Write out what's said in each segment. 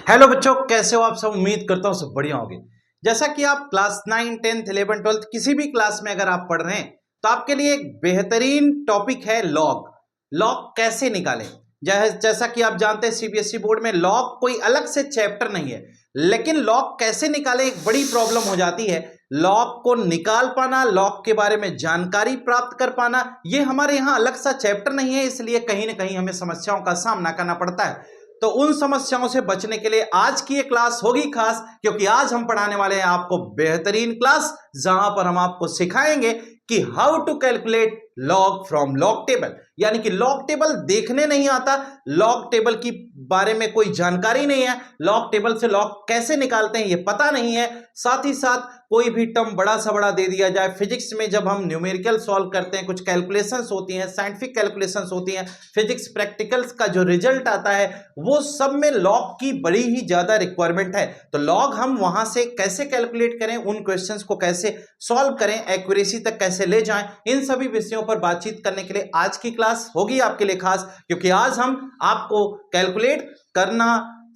Hello बच्चों, कैसे हो आप सब। उम्मीद करता हूँ सब बढ़िया होंगे। जैसा कि आप क्लास 9, 10th, 11, 12th किसी भी क्लास में अगर आप पढ़ रहे हैं तो आपके लिए एक बेहतरीन टॉपिक है लॉग। लॉग कैसे निकालें। जैसा कि आप जानते हैं सीबीएसई बोर्ड में लॉग कोई अलग से चैप्टर नहीं है, लेकिन लॉग कैसे निकालें एक बड़ी प्रॉब्लम हो जाती है। लॉग को निकाल पाना, लॉग के बारे में जानकारी प्राप्त कर पाना, ये हमारे यहाँ अलग सा चैप्टर नहीं है, इसलिए कहीं ना कहीं हमें समस्याओं का सामना करना पड़ता है। तो उन समस्याओं से बचने के लिए आज की ये क्लास होगी खास, क्योंकि आज हम पढ़ाने वाले हैं आपको बेहतरीन क्लास, जहां पर हम आपको सिखाएंगे कि how to calculate log from log table. यानी कि लॉग टेबल देखने नहीं आता, लॉग टेबल की बारे में कोई जानकारी नहीं है, लॉग टेबल से लॉग कैसे निकालते हैं ये पता नहीं है। साथ ही साथ कोई भी टर्म बड़ा सा बड़ा दे दिया जाए, फिजिक्स में जब हम न्यूमेरिकल सॉल्व करते हैं, कुछ कैलकुलेशंस होती हैं, साइंटिफिक कैलकुलेशंस होती हैं, फिजिक्स प्रैक्टिकल्स का जो रिजल्ट आता है वो सब में लॉग की बड़ी ही ज्यादा रिक्वायरमेंट है। तो लॉग हम वहां से कैसे कैलकुलेट करें, उन क्वेश्चंस को कैसे सॉल्व करें, एक्यूरेसी तक कैसे ले जाएं, इन सभी विषयों पर बातचीत करने के लिए आज की क्लास होगी आपके लिए खास, क्योंकि आज हम आपको कैलकुलेट करना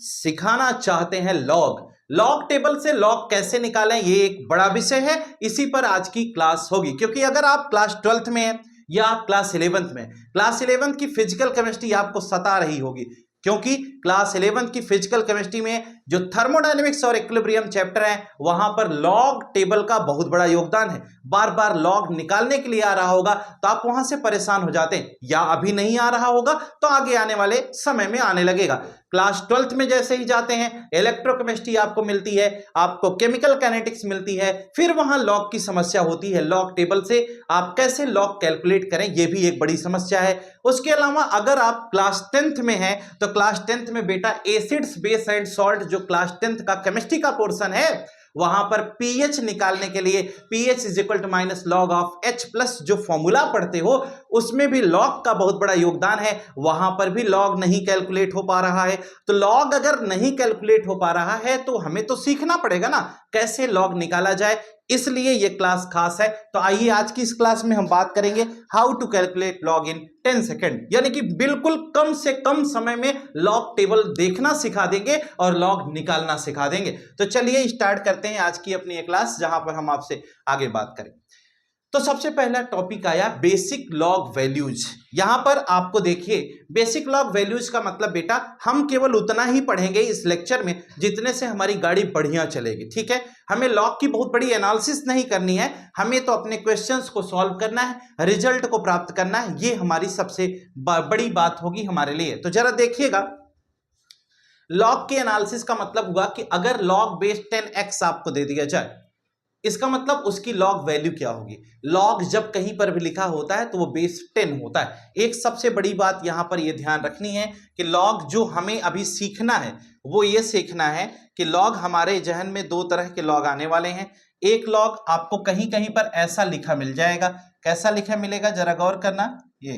सिखाना चाहते हैं लॉग। लॉग टेबल से लॉग कैसे निकालें ये एक बड़ा विषय है, इसी पर आज की क्लास होगी। क्योंकि अगर आप क्लास 12th में हैं या आप क्लास 11th में, क्लास 11th की फिजिकल केमिस्ट्री आपको सता रही होगी, क्योंकि क्लास 11th की फिजिकल केमिस्ट्री में जो थर्मोडायनेमिक्स और इक्विलिब्रियम चैप्टर है वहां पर लॉग टेबल का बहुत बड़ा योगदान है। बार बार लॉग निकालने के लिए आ रहा होगा तो आप वहां से परेशान हो जाते हैं, या अभी नहीं आ रहा होगा तो आगे आने वाले समय में आने लगेगा। क्लास 12th में जैसे ही जाते हैं इलेक्ट्रोकेमिस्ट्री आपको मिलती है, आपको केमिकल काइनेटिक्स मिलती है, फिर वहां लॉग की समस्या होती है। लॉग टेबल से आप कैसे लॉग कैलकुलेट करें ये भी एक बड़ी समस्या है। उसके अलावा अगर आप क्लास 10th में हैं तो क्लास 10th में बेटा एसिड्स, बेस एंड सॉल्ट जो क्लास 10th का केमिस्ट्री का पोर्शन है वहां पर पीएच निकालने के लिए pH is equal to minus log of H plus जो फॉर्मूला पढ़ते हो उसमें भी लॉग का बहुत बड़ा योगदान है, वहां पर भी लॉग नहीं कैलकुलेट हो पा रहा है। तो लॉग अगर नहीं कैलकुलेट हो पा रहा है तो हमें तो सीखना पड़ेगा ना कैसे लॉग निकाला जाए, इसलिए ये क्लास खास है। तो आइए आज की इस क्लास में हम बात करेंगे how to calculate log in 10 second, यानी कि बिल्कुल कम से कम समय में लॉग टेबल देखना सिखा देंगे और लॉग निकालना सिखा देंगे। तो चलिए स्टार्ट करते हैं आज की अपनी ये क्लास, जहां पर हम आपसे आगे बात करें। तो सबसे पहला टॉपिक आया बेसिक लॉग वैल्यूज। यहां पर आपको देखिए बेसिक लॉग वैल्यूज का मतलब बेटा हम केवल उतना ही पढ़ेंगे इस लेक्चर में जितने से हमारी गाड़ी बढ़िया चलेगी, ठीक है। हमें लॉग की बहुत बड़ी एनालिसिस नहीं करनी है, हमें तो अपने क्वेश्चंस को सॉल्व करना है, रिजल्ट को प्राप्त करना है, ये हमारी सबसे बड़ी बात होगी हमारे लिए। तो जरा देखिएगा, लॉग के एनालिसिस का मतलब हुआ कि अगर लॉग बेस 10x आपको दे दिया जाए, इसका मतलब उसकी लॉग वैल्यू क्या होगी। लॉग जब कहीं पर भी लिखा होता है तो वो बेस 10 होता है। एक सबसे बड़ी बात यहां पर ये ध्यान रखनी है कि लॉग जो हमें अभी सीखना है वो ये सीखना है कि लॉग हमारे जहन में दो तरह के लॉग आने वाले हैं। एक लॉग आपको कहीं कहीं पर ऐसा लिखा मिल जाएगा, कैसा लिखा मिलेगा जरा गौर करना, ये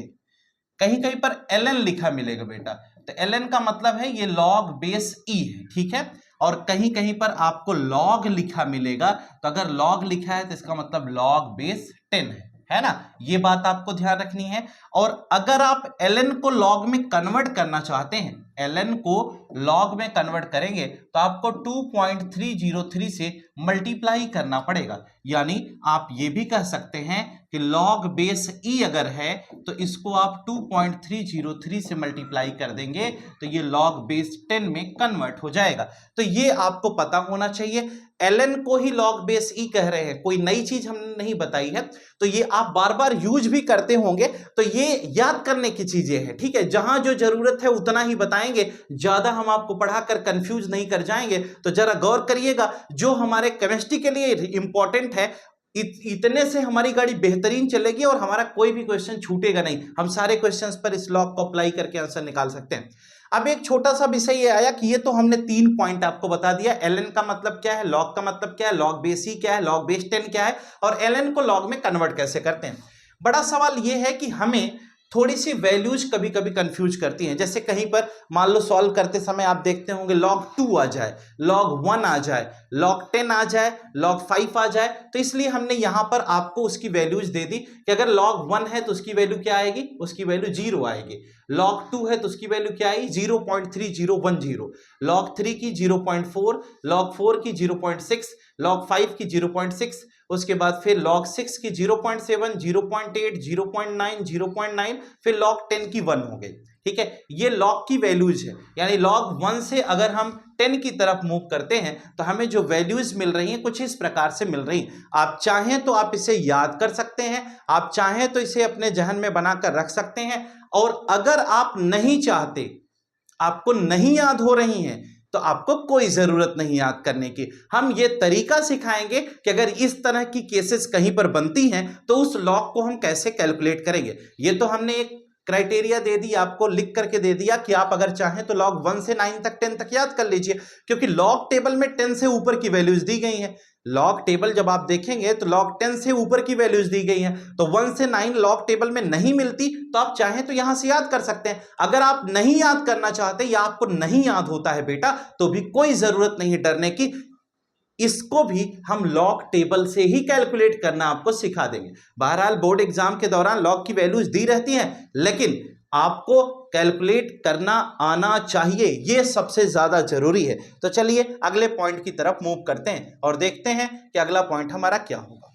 कहीं कहीं पर ln लिखा मिलेगा बेटा, तो ln का मतलब है ये लॉग बेस e है, ठीक है। और कहीं कहीं पर आपको लॉग लिखा मिलेगा, तो अगर लॉग लिखा है तो इसका मतलब लॉग बेस 10 है ना, ये बात आपको ध्यान रखनी है। और अगर आप ln को लॉग में कन्वर्ट करना चाहते हैं, ln को लॉग में कन्वर्ट करेंगे तो आपको 2.303 से मल्टीप्लाई करना पड़ेगा। यानी आप ये भी कह सकते हैं कि लॉग बेस e अगर है तो इसको आप 2.303 से मल्टीप्लाई कर देंगे तो ये लॉग बेस 10 में कन्वर्ट हो जाएगा। तो ये आपको पता होना चाहिए। ln को ही लॉग बेस e कह रहे हैं, कोई नई चीज हमने नहीं बताई है, तो ये आप बार बार यूज भी करते होंगे, तो ये याद करने की चीजें हैं, ठीक है। जहां जो जरूरत है उतना ही बताएंगे, ज्यादा हम आपको पढ़ाकर कंफ्यूज नहीं कर जाएंगे। तो जरा गौर करिएगा, जो हमारे केमिस्ट्री के लिए इंपॉर्टेंट है इतने से हमारी गाड़ी बेहतरीन चलेगी और हमारा कोई भी क्वेश्चन छूटेगा नहीं, हम सारे क्वेश्चंस पर इस लॉग को अप्लाई करके आंसर निकाल सकते हैं। अब एक छोटा सा विषय ये आया कि ये तो हमने 3 पॉइंट आपको बता दिया, ln का मतलब क्या है, लॉग का मतलब क्या है, लॉग बेस e क्या है, लॉग बेस 10 क्या है, और ln को लॉग में कन्वर्ट कैसे करते हैं। बड़ा सवाल ये है कि हमें थोड़ी सी वैल्यूज कभी कभी कंफ्यूज करती हैं। जैसे कहीं पर मान लो सॉल्व करते समय आप देखते होंगे log 2 आ जाए, log 1 आ जाए, log 10 आ जाए, log 5 आ जाए, तो इसलिए हमने यहां पर आपको उसकी वैल्यूज दे दी कि अगर log 1 है तो उसकी वैल्यू क्या आएगी, उसकी वैल्यू 0 आएगी। log 2 है तो उसकी वैल्यू क्या आई, 0.3010, log 3 की 0.4, log 4 की 0.6, log 5 की 0.6, उसके बाद फिर log 6 की 0.7, 0.8, 0.9, 0.9, फिर log 10 की 1 हो गई। ठीक है, ये log की वैल्यूज है, यानी log 1 से अगर हम 10 की तरफ मूव करते हैं तो हमें जो वैल्यूज मिल रही हैं कुछ इस प्रकार से मिल रही हैं। आप चाहें तो आप इसे याद कर सकते हैं, आप चाहें तो इसे अपने जहन में बनाकर रख सकते हैं, और अगर आप नहीं चाहते, आपको नहीं याद हो रही हैं, तो आपको कोई जरूरत नहीं याद करने की। हम ये तरीका सिखाएंगे कि अगर इस तरह की केसेस कहीं पर बनती हैं तो उस लॉग को हम कैसे कैलकुलेट करेंगे। ये तो हमने एक क्राइटेरिया दे दी, आपको लिख करके दे दिया कि आप अगर चाहें तो log 1 से 9 तक 10 तक याद कर लीजिए, क्योंकि log टेबल में 10 से ऊपर की वैल्यूज दी गई हैं। log टेबल जब आप देखेंगे तो log 10 से ऊपर की वैल्यूज दी गई हैं, तो 1 से 9 log टेबल में नहीं मिलती, तो आप चाहें तो यहां से याद कर सकते हैं। अगर आप नहीं याद करना चाहते या आपको नहीं याद होता है बेटा, तो भी कोई जरूरत नहीं है डरने की, इसको भी हम लॉग टेबल से ही कैलकुलेट करना आपको सिखा देंगे। बहरहाल बोर्ड एग्जाम के दौरान लॉग की वैल्यूज दी रहती हैं, लेकिन आपको कैलकुलेट करना आना चाहिए, यह सबसे ज्यादा जरूरी है। तो चलिए अगले पॉइंट की तरफ मूव करते हैं और देखते हैं कि अगला पॉइंट हमारा क्या होगा।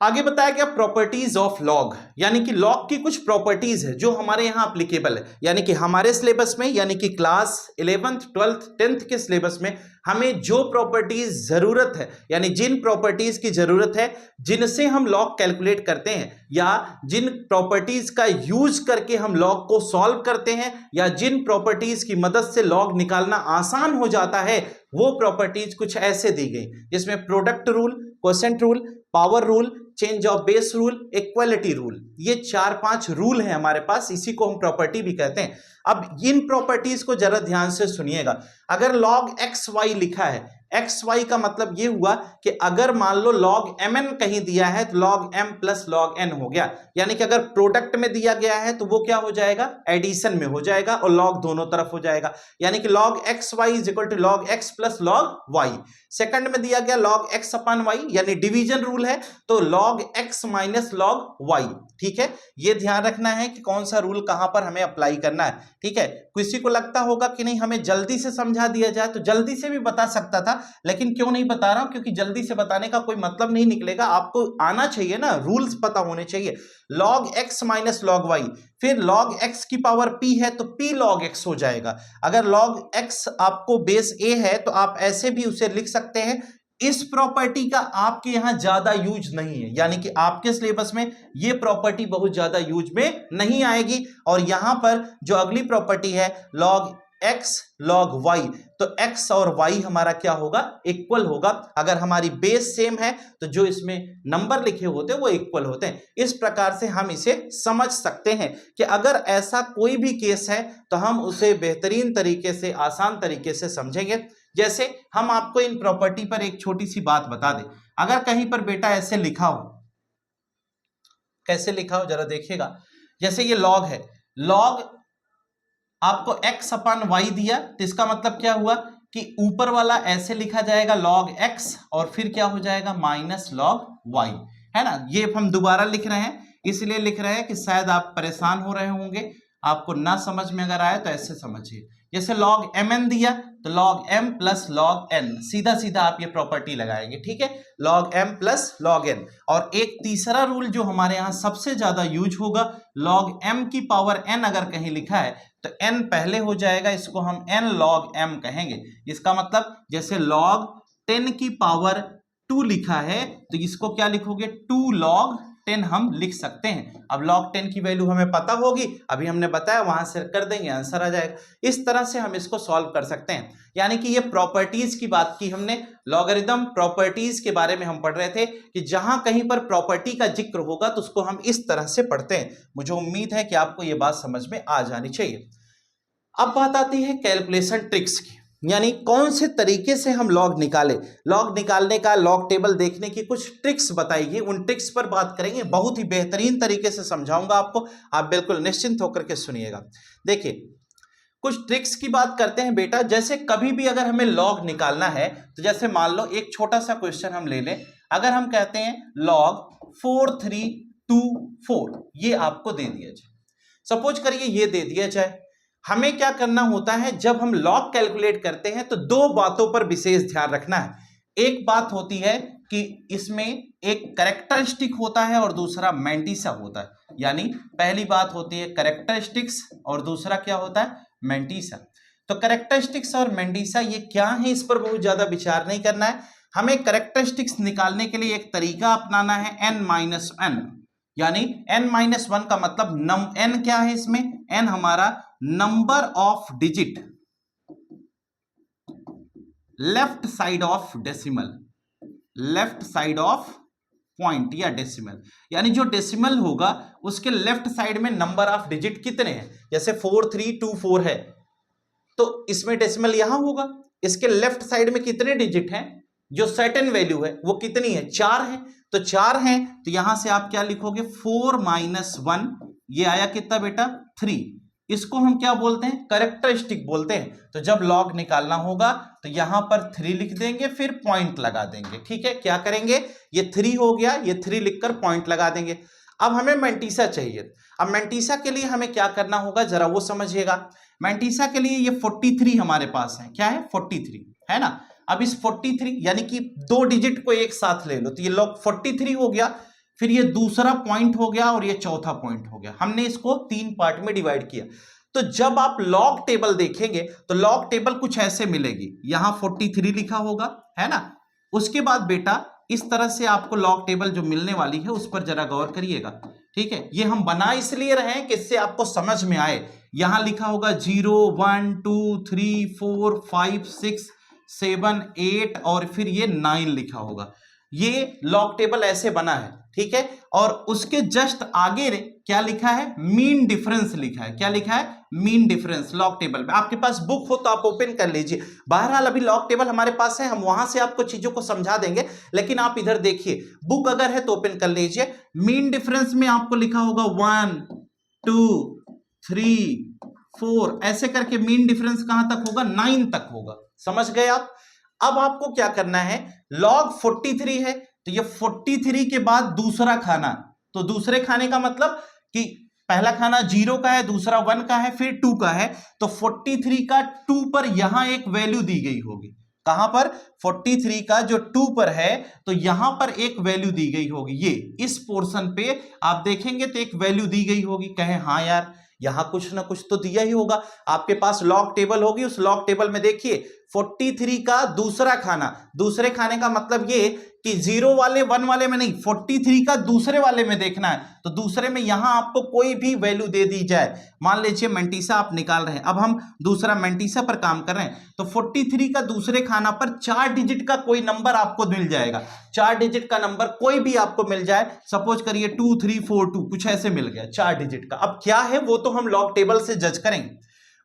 आगे बताया गया प्रॉपर्टीज ऑफ लॉग, यानी कि लॉग की कुछ प्रॉपर्टीज है जो हमारे यहां एप्लीकेबल है, यानी कि हमारे सिलेबस में, यानी कि क्लास 11th 12th 10th के सिलेबस में हमें जो प्रॉपर्टीज जरूरत है, यानी जिन प्रॉपर्टीज की जरूरत है जिनसे हम लॉग कैलकुलेट करते हैं, या जिन प्रॉपर्टीज का यूज करके हम लॉग को सॉल्व करते हैं, या जिन प्रॉपर्टीज की मदद से लॉग निकालना आसान हो जाता है, वो प्रॉपर्टीज कुछ ऐसे दी गई जिसमें product rule, quotient rule, power rule, change of base rule, equality rule, ये 4-5 रूल है हमारे पास, इसी को हम प्रॉपर्टी भी कहते हैं। अब इन प्रॉपर्टीज को जरा ध्यान से सुनिएगा। अगर log xy लिखा है, xy का मतलब यह हुआ कि अगर मान लो log mn कहीं दिया है तो log m plus log n हो गया, यानी कि अगर प्रोडक्ट में दिया गया है तो वो क्या हो जाएगा, एडिशन में हो जाएगा और log दोनों तरफ हो जाएगा, यानी कि log xy is equal to log x plus log y। Second में दिया गया log x अपन y, यानी डिवीजन रूल है, तो log x minus log y। ठीक है, ये ध्यान रखना है कि कौन सा रूल कहां पर हमें अप्लाई करना है। ठीक है, किसी को लगता होगा कि नहीं हमें जल्दी से समझा दिया जाए, तो जल्दी से भी बता सकता था, लेकिन क्यों नहीं बता रहा हूं, क्योंकि जल्दी से बताने का कोई मतलब नहीं निकलेगा, आपको आना चाहिए ना, रूल्स पता होने चाहिए। log x minus log y, फिर log x की पावर p है तो p log x हो जाएगा। अगर log x आपको बेस a है तो आप ऐसे भी उसे लिख सकते हैं। इस प्रॉपर्टी का आपके यहां ज्यादा यूज नहीं है, यानी कि आपके सिलेबस में यह प्रॉपर्टी बहुत ज्यादा यूज में नहीं आएगी। और यहां पर जो अगली प्रॉपर्टी है log x log y, तो x और y हमारा क्या होगा, इक्वल होगा। अगर हमारी बेस सेम है तो जो इसमें नंबर लिखे होते हैं वो इक्वल होते हैं। इस प्रकार से हम इसे समझ सकते हैं कि अगर ऐसा कोई भी केस है तो हम उसे बेहतरीन तरीके से, आसान तरीके से समझेंगे। जैसे हम आपको इन प्रॉपर्टी पर एक छोटी सी बात बता दें, अगर कहीं पर बेटा ऐसे लिखा हो, कैसे लिखा हो जरा देखिएगा, जैसे ये लॉग है, लॉग आपको x अपन y दिया, तो इसका मतलब क्या हुआ कि ऊपर वाला ऐसे लिखा जाएगा log x और फिर क्या हो जाएगा माइनस log y, है ना। ये हम दोबारा लिख रहे हैं, इसलिए लिख रहे हैं कि शायद आप परेशान हो रहे होंगे, आपको ना समझ में अगर आए तो ऐसे समझिए। जैसे log mn दिया तो log m plus log n, सीधा सीधा आप ये प्रॉपर्टी लगाएंगे। ठीक है, log m plus log n। और एक तीसरा रूल जो हमारे यहाँ सबसे ज्यादा यूज होगा, log m की पावर n अगर कहीं लिखा है तो n पहले हो जाएगा, इसको हम n log m कहेंगे। इसका मतलब जैसे log 10 की पावर 2 लिखा है तो इसको क्या लिखोगे, 2 log 10 हम लिख सकते हैं। अब log 10 की वैल्यू हमें पता होगी, अभी हमने बताया, वहां से कर देंगे आंसर आ जाएगा। इस तरह से हम इसको सॉल्व कर सकते हैं। यानी कि ये प्रॉपर्टीज की बात की हमने, लॉगरिथम प्रॉपर्टीज के बारे में हम पढ़ रहे थे कि जहां कहीं पर प्रॉपर्टी का जिक्र होगा तो उसको हम इस तरह से पढ़ते हैं। मुझे उम्मीद है कि आपको ये बात समझ में आ जानी चाहिए। अब बात आती है कैलकुलेशन ट्रिक्स की। यानी कौन से तरीके से हम लॉग निकालें, लॉग निकालने का, लॉग टेबल देखने की कुछ ट्रिक्स बताइए, उन ट्रिक्स पर बात करेंगे। बहुत ही बेहतरीन तरीके से समझाऊंगा आपको, आप बिल्कुल निश्चिंत होकर के सुनिएगा। देखिए कुछ ट्रिक्स की बात करते हैं बेटा। जैसे कभी भी अगर हमें लॉग निकालना है तो जैसे मान लो एक छोटा सा क्वेश्चन हम ले लें। अगर हम कहते हैं लॉग 4324 ये आपको दे दिया जाए, सपोज करिए ये दे दिया जाए, हमें क्या करना होता है जब हम लॉग कैलकुलेट करते हैं तो दो बातों पर विशेष ध्यान रखना है। एक बात होती है कि इसमें एक कैरेक्टरिस्टिक होता है और दूसरा मैंटिसा होता है। यानी पहली बात होती है कैरेक्टरिस्टिक्स और दूसरा क्या होता है, मैंटिसा। तो कैरेक्टरिस्टिक्स और मैंटिसा ये क्या है, इस पर बहुत ज्यादा विचार नहीं करना है। हमें कैरेक्टरिस्टिक्स निकालने के लिए एक तरीका अपनाना है n-1, यानी n-1 का मतलब n क्या है इसमें, n हमारा number of digit left side of decimal, left side of point या डेसिमल, यानी जो डेसिमल होगा उसके लेफ्ट साइड में नंबर ऑफ डिजिट कितने हैं। जैसे 4324 है तो इसमें डेसिमल यहां होगा, इसके लेफ्ट साइड में कितने डिजिट हैं, जो सर्टेन वैल्यू है वो कितनी है, 4 है। तो 4 है तो यहां से आप क्या लिखोगे, 4 - 1, ये आया कितना बेटा, 3। इसको हम क्या बोलते हैं, कैरेक्टरिस्टिक बोलते हैं। तो जब लॉग निकालना होगा तो यहां पर 3 लिख देंगे, फिर पॉइंट लगा देंगे। ठीक है, क्या करेंगे, ये 3 हो गया, ये 3 लिखकर पॉइंट लगा देंगे। अब हमें मैंटिसा चाहिए। अब मैंटिसा के लिए हमें क्या करना होगा जरा वो समझिएगा। मैंटिसा के लिए ये 43 हमारे पास है, क्या है 43 है ना। अब इस 43 यानी कि 2 डिजिट को एक साथ ले लो तो ये लॉग 43 हो गया, फिर ये दूसरा पॉइंट हो गया और ये चौथा पॉइंट हो गया। हमने इसको 3 पार्ट में डिवाइड किया। तो जब आप लॉग टेबल देखेंगे तो लॉग टेबल कुछ ऐसे मिलेगी, यहां 43 लिखा होगा है ना। उसके बाद बेटा इस तरह से आपको लॉग टेबल जो मिलने वाली है उस पर जरा गौर करिएगा। ठीक है, ये हम बना इसलिए रहे हैं कि इससे आपको समझ में आए। यहां लिखा होगा 0 1 2 3 4 5 6 7 8 और फिर ये 9 लिखा होगा। ये लॉग टेबल ऐसे बना है। ठीक है, और उसके जस्ट आगे क्या लिखा है, मीन डिफरेंस लिखा है। क्या लिखा है, मीन डिफरेंस। लॉग टेबल में आपके पास बुक हो तो आप ओपन कर लीजिए। बहरहाल अभी लॉग टेबल हमारे पास है, हम वहां से आपको चीजों को समझा देंगे, लेकिन आप इधर देखिए, बुक अगर है तो ओपन कर लीजिए। मीन डिफरेंस में आपको लिखा होगा 1 2 3 4 ऐसे करके मीन डिफरेंस कहां तक होगा, 9 तक होगा। समझ गए आप। अब आपको क्या करना है, लॉग 43 है तो ये 43 के बाद दूसरा खाना, तो दूसरे खाने का मतलब कि पहला खाना 0 का है, दूसरा 1 का है, फिर 2 का है। तो 43 का 2 पर यहां एक वैल्यू दी गई होगी। कहां पर, 43 का जो 2 पर है तो यहां पर एक वैल्यू दी गई होगी। ये इस पोर्शन पे आप देखेंगे तो एक वैल्यू दी गई होगी। कहें हाँ यार यहां कुछ ना कुछ तो दिया ही होगा। आपके पास लॉग टेबल होगी, उस लॉग टेबल में देखिए 43 का दूसरा खाना, दूसरे खाने का मतलब ये कि 0 वाले 1 वाले में नहीं, 43 का दूसरे वाले में देखना है। तो दूसरे में यहां आपको कोई भी वैल्यू दे दी जाए, मान लीजिए मैंटिसा आप निकाल रहे हैं, अब हम दूसरा मैंटिसा पर काम कर रहे हैं, तो 43 का दूसरे खाना पर 4 डिजिट का कोई नंबर आपको मिल जाएगा। 4 डिजिट का नंबर कोई भी आपको मिल जाए, सपोज करिए 2 3 4 2 कुछ ऐसे मिल गया 4 डिजिट का। अब क्या है वो तो हम लॉग टेबल से जज करेंगे।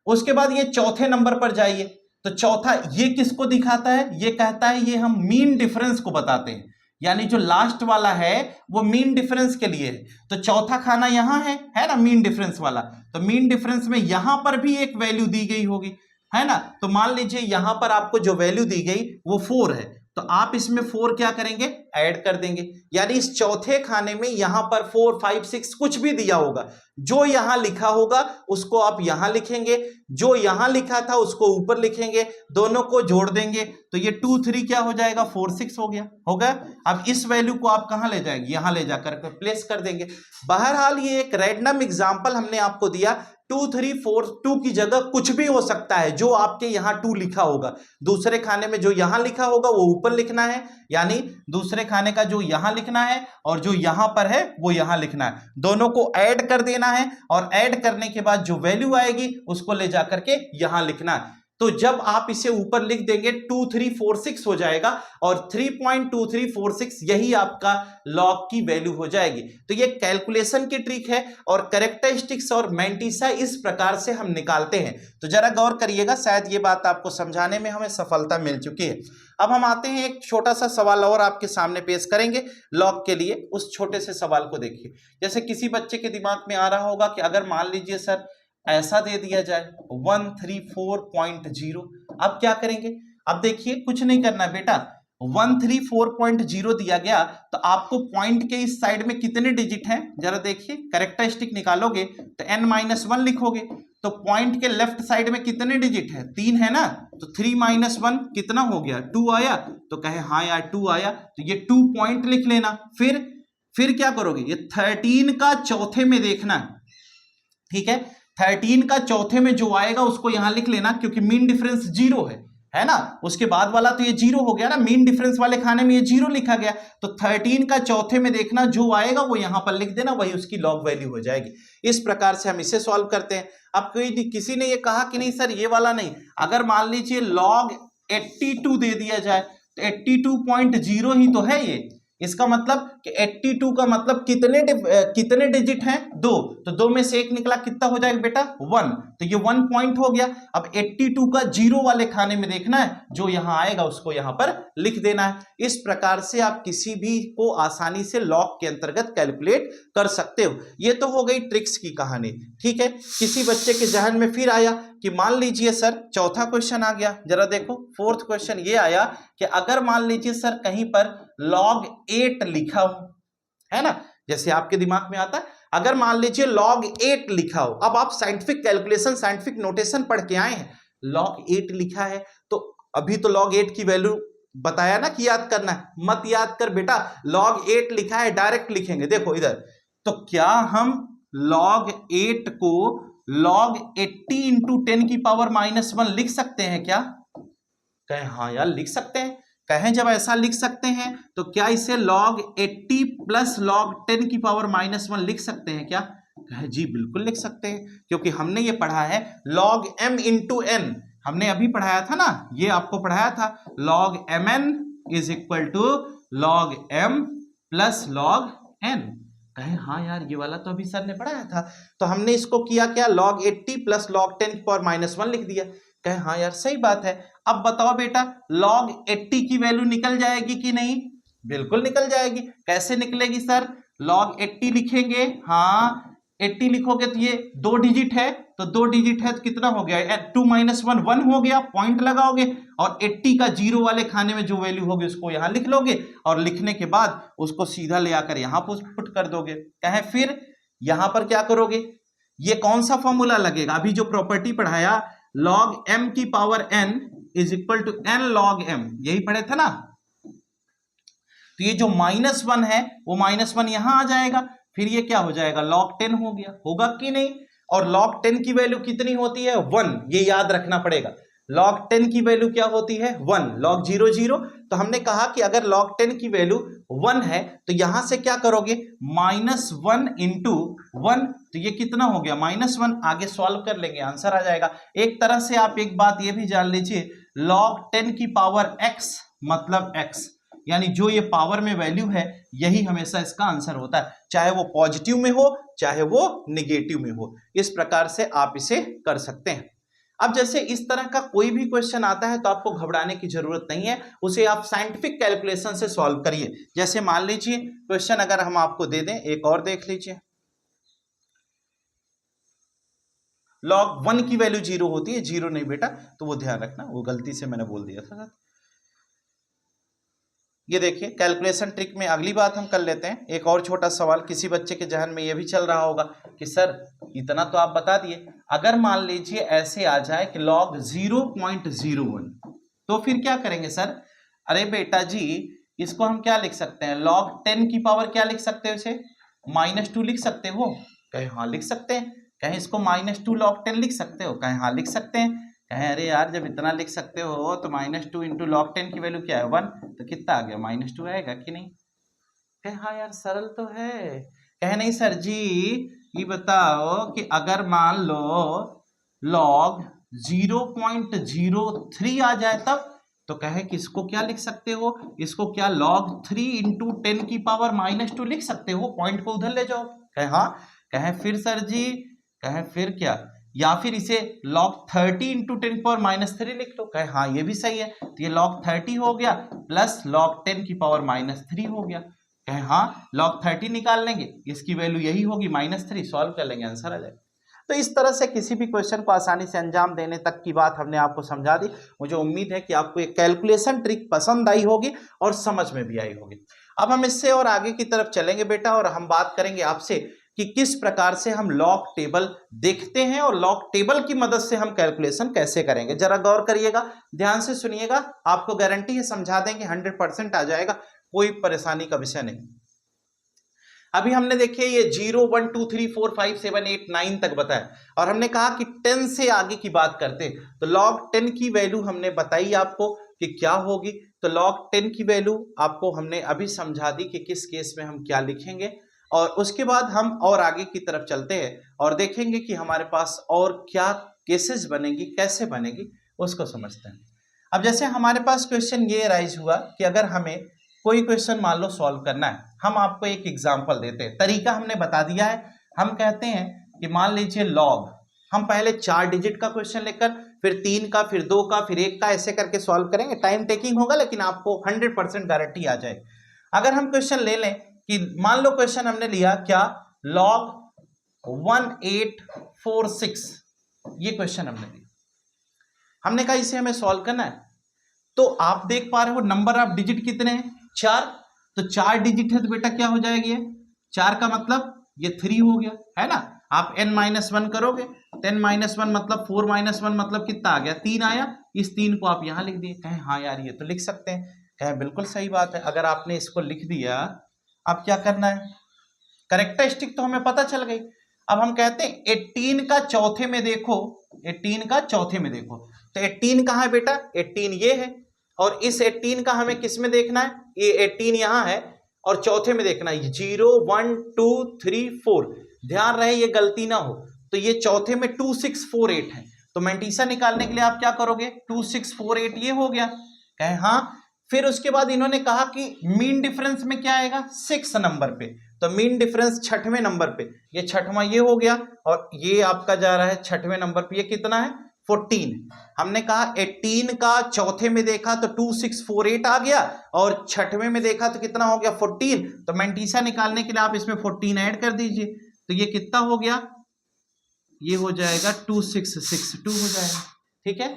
उसके बाद ये चौथे नंबर पर जाइए, तो चौथा ये किसको दिखाता है, ये कहता है ये हम मीन डिफरेंस को बताते हैं, यानी जो लास्ट वाला है वो मीन डिफरेंस के लिए है। तो चौथा खाना यहां है ना, मीन डिफरेंस वाला। तो मीन डिफरेंस में यहां पर भी एक वैल्यू दी गई होगी, है ना। तो मान लीजिए यहां पर आपको जो वैल्यू दी गई वो 4 है, तो आप इसमें 4 क्या करेंगे, ऐड कर देंगे। यानी इस चौथे खाने में यहां पर 4 5 6 कुछ भी दिया होगा, जो यहां लिखा होगा उसको आप यहां लिखेंगे, जो यहां लिखा था उसको ऊपर लिखेंगे, दोनों को जोड़ देंगे तो ये 2 3 क्या हो जाएगा, 4 6 हो गया। अब इस वैल्यू को आप कहां ले जाएंगे, यहां ले जाकर प्लेस कर देंगे। बहरहाल ये एक रैंडम एग्जांपल हमने आपको दिया। 2 3 4 2 की जगह कुछ भी हो सकता है, जो आपके यहां 2 लिखा होगा, दूसरे खाने में जो यहां लिखा होगा वो ऊपर लिखना है, यानी दूसरे खाने का जो यहां लिखना है और जो यहां पर है वो यहां लिखना है, दोनों को ऐड कर देना है और ऐड करने के बाद जो वैल्यू आएगी उसको ले जाकर के यहां लिखना है। तो जब आप इसे ऊपर लिख देंगे 2346 हो जाएगा और 3.2346 यही आपका लॉग की वैल्यू हो जाएगी। तो ये कैलकुलेशन की ट्रिक है और कैरेक्टरिस्टिक्स और मैंटिसा इस प्रकार से हम निकालते हैं। तो जरा गौर करिएगा, शायद ये बात आपको समझाने में हमें सफलता मिल चुकी है। अब हम आते हैं एक छोटा सा सवाल और आपके सामने पेश करेंगे लॉग के लिए। उस छोटे से सवाल को देखिए। जैसे किसी बच्चे के दिमाग में आ रहा होगा कि अगर मान लीजिए सर ऐसा दे दिया जाए 134.0, अब क्या करेंगे? अब देखिए कुछ नहीं करना है बेटा, 134.0 दिया गया तो आपको पॉइंट के इस साइड में कितने डिजिट हैं जरा देखिए। कैरेक्टरिस्टिक निकालोगे तो n-1 लिखोगे, तो पॉइंट के लेफ्ट साइड में कितने डिजिट है? 3 है ना, तो 3 - 1 कितना हो गया? 2 आया। तो कहे हाँ यार 2 आया, तो ये 2 पॉइंट लिख लेना। फिर क्या करोगे? ये 13 का चौथे में देखना, ठीक है, 13 का चौथे में जो आएगा उसको यहां लिख लेना, क्योंकि मीन डिफरेंस 0 है ना। उसके बाद वाला तो ये 0 हो गया ना, मीन डिफरेंस वाले खाने में ये 0 लिखा गया, तो 13 का चौथे में देखना, जो आएगा वो यहां पर लिख देना, वही उसकी लॉग वैल्यू हो जाएगी। इस प्रकार से हम इसे सॉल्व करते हैं। अब किसी ने ये कहा कि नहीं सर ये वाला नहीं, अगर मान लीजिए लॉग 82 दे दिया जाए तो 82.0 ही तो है ये। इसका मतलब कि 82 का मतलब कितने डिजिट हैं? 2, तो 2 में से 1 निकला, कितना हो जाएगा बेटा? 1, तो ये 1 पॉइंट हो गया। अब 82 का 0 वाले खाने में देखना है, जो यहां आएगा उसको यहां पर लिख देना है। इस प्रकार से आप किसी भी को आसानी से लॉग के अंतर्गत कैलकुलेट कर सकते हो। ये तो हो गई ट्रिक्स की कहानी, ठीक है। किसी बच्चे के जहन में फिर आया कि मान लीजिए सर, चौथा क्वेश्चन आ गया, जरा देखो फोर्थ क्वेश्चन ये आया कि अगर मान लीजिए सर कहीं पर log 8 लिखा हो, है ना, जैसे आपके दिमाग में आता है, अगर मान लीजिए log 8 लिखा हो। अब आप साइंटिफिक कैलकुलेशन, साइंटिफिक नोटेशन पढ़ के आए हैं, log 8 लिखा है तो अभी तो log 8 की वैल्यू बताया ना कि याद करना है, मत याद कर बेटा, log 8 लिखा है डायरेक्ट लिखेंगे। देखो इधर, तो क्या हम log 8 को log 80 इंटू 10 की पावर -1 लिख सकते हैं क्या? कहें हाँ यार लिख सकते हैं। कहें जब ऐसा लिख सकते हैं तो क्या इसे log 80 प्लस log 10 की पावर -1 लिख सकते हैं क्या? कहें जी बिल्कुल लिख सकते हैं, क्योंकि हमने ये पढ़ा है log m इंटू n, हमने अभी पढ़ाया था ना, ये आपको पढ़ाया था log mn is equal to log m plus log n। कहें हाँ यार ये वाला तो अभी सर ने पढ़ाया था, तो हमने इसको किया क्या, log 80 प्लस log 10 की पावर -1 लिख दिया। कहें हाँ यार सही बात है। अब बताओ बेटा log 80 की वैल्यू निकल जाएगी कि नहीं? बिल्कुल निकल जाएगी। कैसे निकलेगी सर? log 80 लिखेंगे, हाँ 80 लिखोगे तो ये 2 डिजिट है, तो 2 डिजिट है तो कितना हो गया? 2 - 1 1 हो गया, पॉइंट लगाओगे और 80 का 0 वाले खाने में जो वैल्यू होगी उसको यहां लिख लोगे, और लिखने के बाद उसको सीधा ले आकर यहां पुट कर दोगे। कहें फिर यहां पर क्या करोगे? ये कौन सा फॉर्मूला लगेगा? अभी जो प्रॉपर्टी पढ़ाया log m की power n is equal to n log m, यही पढ़े थे ना। तो ये जो -1 है वो -1 यहां आ जाएगा, फिर ये क्या हो जाएगा? log 10 हो गया, होगा कि नहीं? और log 10 की वैल्यू कितनी होती है? 1, ये याद रखना पड़ेगा। log 10 की वैल्यू क्या होती है? 1, log 0 0। तो हमने कहा कि अगर log 10 की वैल्यू 1 है तो यहां से क्या करोगे? -1 इंटू 1, तो ये कितना हो गया? -1। आगे सॉल्व कर लेंगे, आंसर आ जाएगा। एक तरह से आप एक बात ये भी जान लीजिए, log 10 की पावर x मतलब x, यानी जो ये पावर में वैल्यू है यही हमेशा इसका आंसर होता है, चाहे वो पॉजिटिव में हो चाहे वो निगेटिव में हो। इस प्रकार से आप इसे कर सकते हैं। अब जैसे इस तरह का कोई भी क्वेश्चन आता है तो आपको घबराने की जरूरत नहीं है, उसे आप साइंटिफिक कैलकुलेशन से सॉल्व करिए। जैसे मान लीजिए क्वेश्चन अगर हम आपको दे दें, एक और देख लीजिए, log 1 की वैल्यू 0 होती है, 0 नहीं बेटा, तो वो ध्यान रखना, वो गलती से मैंने बोल दिया था। ये देखिए कैलकुलेशन ट्रिक में अगली बात हम कर लेते हैं। एक और छोटा सवाल किसी बच्चे के जहन में ये भी चल रहा होगा कि सर इतना तो आप बता दिए, अगर मान लीजिए ऐसे आ जाए कि log 0.01, तो फिर क्या करेंगे सर? अरे बेटा जी इसको हम क्या लिख सकते हैं? log 10 की पावर क्या लिख सकते हो? इसे -2 लिख सकते हो? कहे हाँ लिख सकते हैं। कहें इसको -2 log 10 लिख सकते हो? कहे हाँ लिख सकते हैं। कहें अरे यार जब इतना लिख सकते हो तो -2 इंटू log 10 की वैल्यू क्या है? 1, तो कितना आ गया? -2 आएगा कि नहीं? कहे हाँ यार सरल तो है। कहे नहीं सर जी, ये बताओ कि अगर मान लो log 0.03 आ जाए तब, तो कहे कि इसको क्या लिख सकते हो, इसको क्या log 3 इंटू 10 की पावर -2 लिख सकते हो, पॉइंट को उधर ले जाओ। कहे हाँ, कहे फिर सर जी, कहे फिर क्या, या फिर इसे log 30 इंटू 10 की पावर -3 लिख लो। कहे हाँ ये भी सही है, तो ये log 30 हो गया प्लस log 10 की पावर -3 हो गया। कहे हाँ, log 30 निकाल लेंगे, इसकी वैल्यू यही होगी -3, सॉल्व कर लेंगे, आंसर आ जाएगा। तो इस तरह से किसी भी क्वेश्चन को आसानी से अंजाम देने तक की बात हमने आपको समझा दी। मुझे उम्मीद है कि आपको एक कैलकुलेशन ट्रिक पसंद आई होगी और समझ में भी आई होगी। अब हम इससे और आगे की तरफ चलेंगे बेटा, और हम बात करेंगे आपसे कि किस प्रकार से हम लॉग टेबल देखते हैं और लॉग टेबल की मदद से हम कैलकुलेशन कैसे करेंगे। जरा गौर करिएगा, ध्यान से सुनिएगा, आपको गारंटी है समझा देंगे 100% आ जाएगा, कोई परेशानी का विषय नहीं। अभी हमने देखिए ये 0 1 2 3 4 5 7 8 9 तक बताया, और हमने कहा कि 10 से आगे की बात करते हैं तो log 10 की वैल्यू हमने बताई आपको कि क्या होगी। तो log 10 की वैल्यू आपको हमने अभी समझा दी कि किस केस में हम क्या लिखेंगे, और उसके बाद हम और आगे की तरफ चलते हैं और देखेंगे कि हमारे पास और क्या केसेस बनेगी, कैसे बनेगी, उसको समझते हैं। अब जैसे हमारे पास क्वेश्चन ये राइज हुआ कि अगर हमें कोई क्वेश्चन मान लो सॉल्व करना है, हम आपको एक एग्जांपल देते हैं, तरीका हमने बता दिया है। हम कहते हैं कि मान लीजिए लॉग, हम पहले 4 डिजिट का क्वेश्चन लेकर फिर 3 का, फिर 2 का, फिर 1 का, ऐसे करके सॉल्व करेंगे। टाइम टेकिंग होगा लेकिन आपको 100% गारंटी आ जाएगी। अगर हम क्वेश्चन ले लें कि मान लो क्वेश्चन हमने लिया क्या, लॉग 1846, ये क्वेश्चन हमने लिया, हमने कहा इसे हमें सॉल्व करना है। तो आप देख पा रहे हो नंबर ऑफ डिजिट कितने हैं, 4, तो 4 डिजिट है तो बेटा क्या हो जाएगी, 4 का मतलब ये 3 हो गया, है ना। आप n-1 करोगे, 10-1 मतलब 4-1 मतलब कितना आ गया, 3 आया, इस 3 को आप यहां लिख दिए। कहें हाँ यार ये तो लिख सकते हैं, कहें बिल्कुल सही बात है। अगर आपने इसको लिख दिया, अब क्या करना है, कैरेक्टरिस्टिक तो हमें पता चल गई। अब हम कहते हैं 18 का चौथे में देखो, 18 का चौथे में देखो, तो 18 कहाँ है बेटा, 18 ये है, और इस 18 का हमें किस में देखना है, ये 18 यहां है और चौथे में देखना है 0 1 2 3 4, ध्यान रहे ये गलती ना हो। तो ये चौथे में 2648 है, तो मैंटीसा निकालने के लिए आप क्या करोगे, 2648 ये हो गया। कहे हाँ, फिर उसके बाद इन्होंने कहा कि मीन डिफरेंस में क्या आएगा, 6 नंबर पे, तो मीन डिफरेंस 6वें नंबर पे, ये 6वां ये हो गया, और ये आपका जा रहा है 6वें नंबर पे, ये कितना है 14। हमने कहा 18 का चौथे में देखा तो 2648 आ गया, और 6वें में देखा तो कितना हो गया 14, तो मैंटीसा निकालने के लिए आप इसमें 14 ऐड कर दीजिए, तो ये कितना हो गया, ये हो जाएगा 2662 हो जाएगा, ठीक है,